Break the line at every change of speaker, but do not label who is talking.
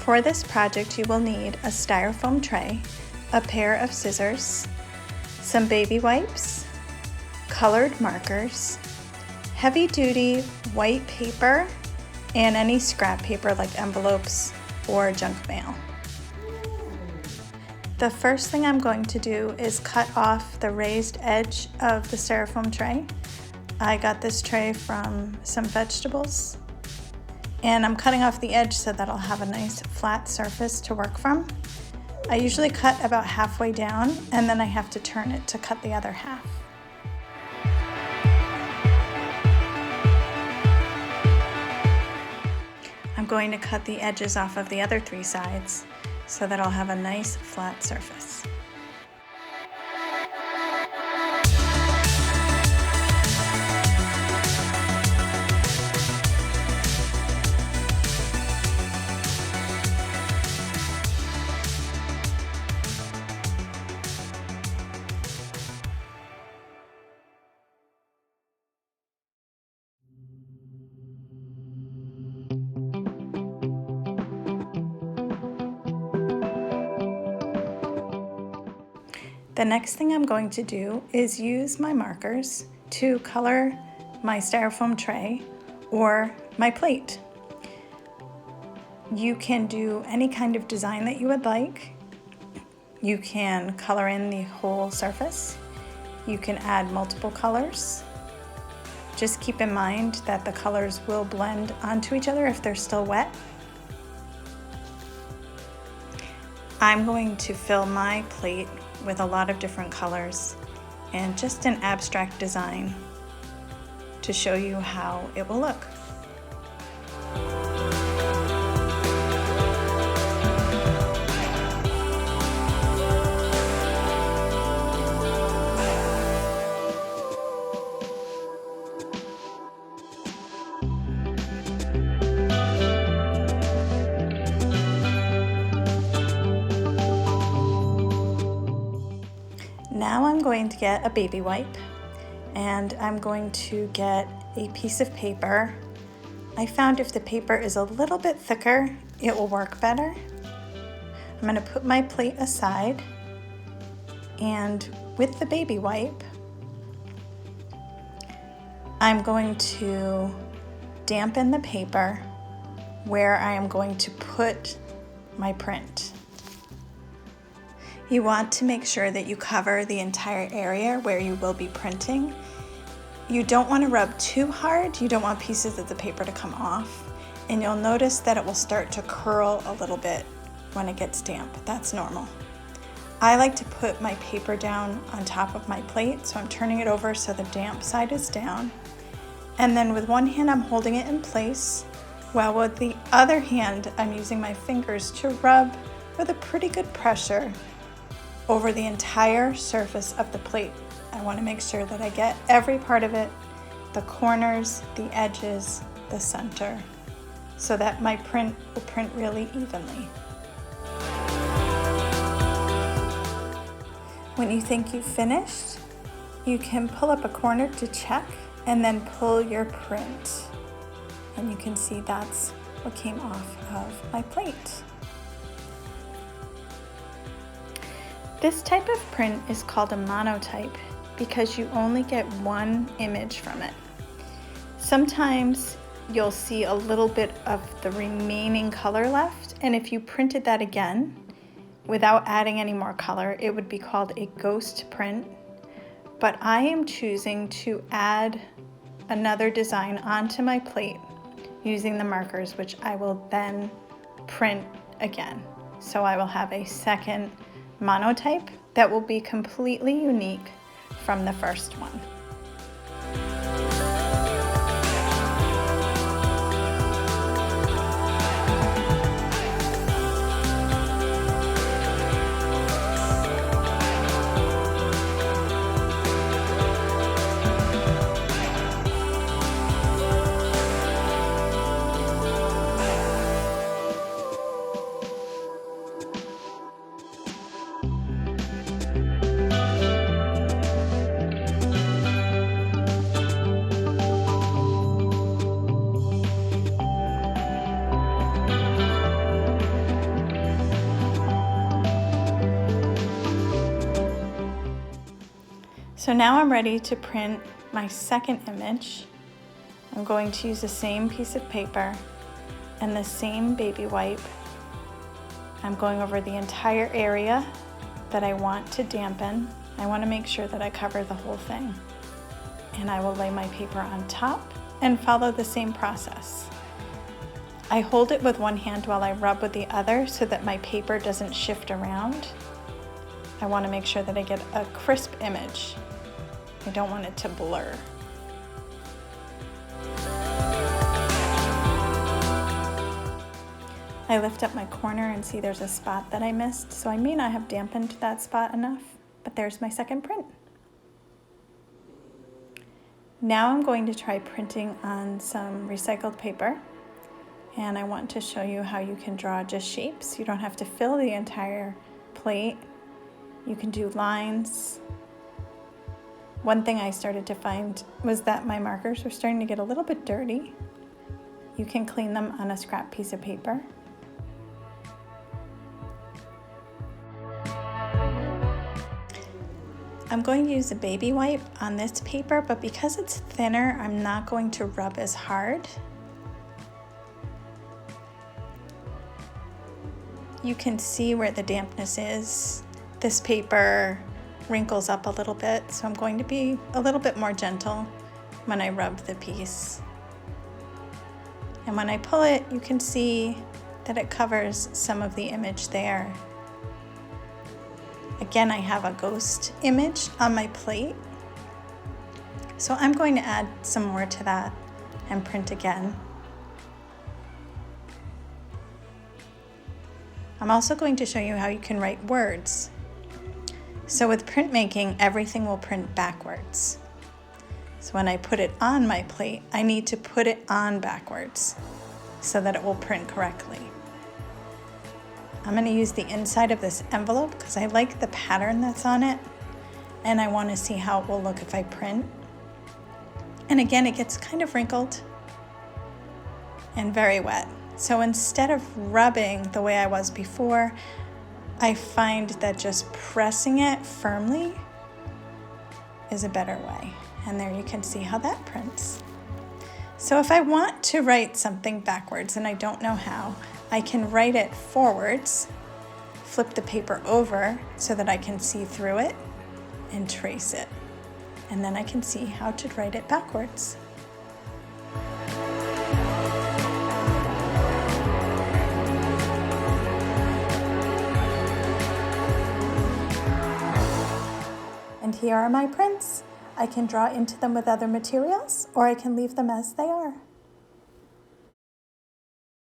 For this project, you will need a styrofoam tray, a pair of scissors, some baby wipes, colored markers, heavy-duty white paper, and any scrap paper like envelopes or junk mail. The first thing I'm going to do is cut off the raised edge of the styrofoam tray. I got this tray from some vegetables, and I'm cutting off the edge so that I'll have a nice flat surface to work from. I usually cut about halfway down, and then I have to turn it to cut the other half. I'm going to cut the edges off of the other 3 sides so that I'll have a nice flat surface. The next thing I'm going to do is use my markers to color my styrofoam tray or my plate. You can do any kind of design that you would like. You can color in the whole surface. You can add multiple colors. Just keep in mind that the colors will blend onto each other if they're still wet. I'm going to fill my plate with a lot of different colors and just an abstract design to show you how it will look. Now I'm going to get a baby wipe, and I'm going to get a piece of paper. I found if the paper is a little bit thicker, it will work better. I'm going to put my plate aside, and with the baby wipe, I'm going to dampen the paper where I am going to put my print. You want to make sure that you cover the entire area where you will be printing. You don't want to rub too hard. You don't want pieces of the paper to come off. And you'll notice that it will start to curl a little bit when it gets damp. That's normal. I like to put my paper down on top of my plate, so I'm turning it over so the damp side is down. And then with one hand I'm holding it in place, while with the other hand I'm using my fingers to rub with a pretty good pressure over the entire surface of the plate. I want to make sure that I get every part of it, the corners, the edges, the center, so that my print will print really evenly. When you think you've finished, you can pull up a corner to check and then pull your print. And you can see that's what came off of my plate. This type of print is called a monotype because you only get one image from it. Sometimes you'll see a little bit of the remaining color left, and if you printed that again without adding any more color, it would be called a ghost print. But I am choosing to add another design onto my plate using the markers, which I will then print again. So I will have a second monotype that will be completely unique from the first one. So now I'm ready to print my second image. I'm going to use the same piece of paper and the same baby wipe. I'm going over the entire area that I want to dampen. I want to make sure that I cover the whole thing. And I will lay my paper on top and follow the same process. I hold it with one hand while I rub with the other so that my paper doesn't shift around. I want to make sure that I get a crisp image. I don't want it to blur. I lift up my corner and see there's a spot that I missed, so I may not have dampened that spot enough, but there's my second print. Now I'm going to try printing on some recycled paper, and I want to show you how you can draw just shapes. You don't have to fill the entire plate. You can do lines. One thing I started to find was that my markers were starting to get a little bit dirty. You can clean them on a scrap piece of paper. I'm going to use a baby wipe on this paper, but because it's thinner, I'm not going to rub as hard. You can see where the dampness is. This paper wrinkles up a little bit, so I'm going to be a little bit more gentle when I rub the piece. And when I pull it, you can see that it covers some of the image there. Again, I have a ghost image on my plate, so I'm going to add some more to that and print again. I'm also going to show you how you can write words. So with printmaking, everything will print backwards. So when I put it on my plate, I need to put it on backwards so that it will print correctly. I'm going to use the inside of this envelope because I like the pattern that's on it, and I want to see how it will look if I print. And again, it gets kind of wrinkled and very wet. So instead of rubbing the way I was before, I find that just pressing it firmly is a better way. And there you can see how that prints. So if I want to write something backwards and I don't know how, I can write it forwards, flip the paper over so that I can see through it and trace it. And then I can see how to write it backwards. And here are my prints. I can draw into them with other materials, or I can leave them as they are.